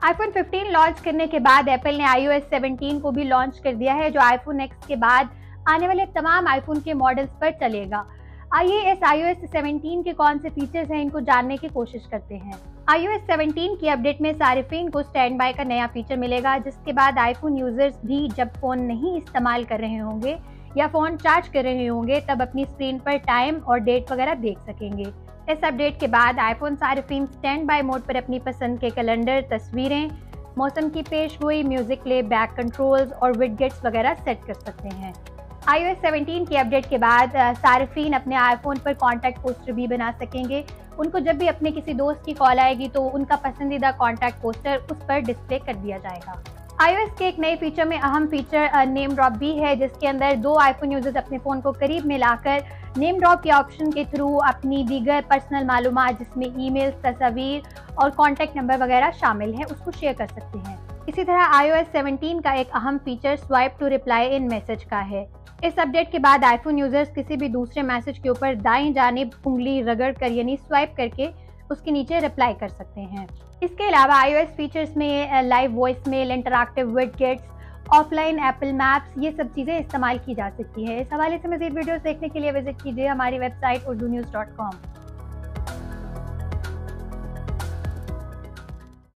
IPhone 15 launch करने के बाद एप्पल ने iOS 17 को भी लॉन्च कर दिया है, जो आईफोन X के बाद आने वाले तमाम आईफोन के मॉडल्स पर चलेगा। आइए इस iOS 17 के कौन से फीचर्स हैं इनको जानने की कोशिश करते हैं। iOS 17 की अपडेट में सारिफिन को स्टैंड बाय का नया फीचर मिलेगा, जिसके बाद आईफोन यूजर्स भी जब फोन नहीं इस्तेमाल कर रहे होंगे या फोन चार्ज कर रहे होंगे तब अपनी स्क्रीन पर टाइम और डेट वगैरह देख सकेंगे। इस अपडेट के बाद आईफोन सारिफिन स्टैंड बाय मोड पर अपनी पसंद के कैलेंडर, तस्वीरें, मौसम की पेशगोई, म्यूजिक प्ले बैक कंट्रोल्स और विडजेट्स वगैरह सेट कर सकते हैं। iOS 17 की अपडेट के बाद सारिफिन अपने आईफोन पर कॉन्टैक्ट पोस्टर भी बना सकेंगे। उनको जब भी अपने किसी दोस्त की कॉल आएगी तो उनका पसंदीदा कॉन्टैक्ट पोस्टर उस पर डिस्प्ले कर दिया जाएगा। iOS के एक नए फीचर में अहम फीचर नेम ड्रॉप भी है, जिसके अंदर दो आईफोन यूजर्स अपने फ़ोन को करीब में लाकर नेम ड्रॉप के ऑप्शन के थ्रू अपनी दीगर पर्सनल मालूमात, जिसमें ईमेल, तस्वीर और कॉन्टैक्ट नंबर वगैरह शामिल हैं, उसको शेयर कर सकते हैं। इसी तरह iOS 17 का एक अहम feature swipe to reply in message का है। इस अपडेट के बाद आईफोन यूजर्स किसी भी दूसरे मैसेज के ऊपर दाईं जानिब उंगली रगड़ कर यानी स्वाइप करके उसके नीचे रिप्लाई कर सकते हैं। इसके अलावा iOS फीचर्स में live voice mail, interactive widgets, offline Apple Maps, ये सब चीज़ें इस्तेमाल की जा सकती है। इस हवाले से मज़ीद वीडियोस देखने के लिए विजिट कीजिए हमारी वेबसाइट urdunews.com।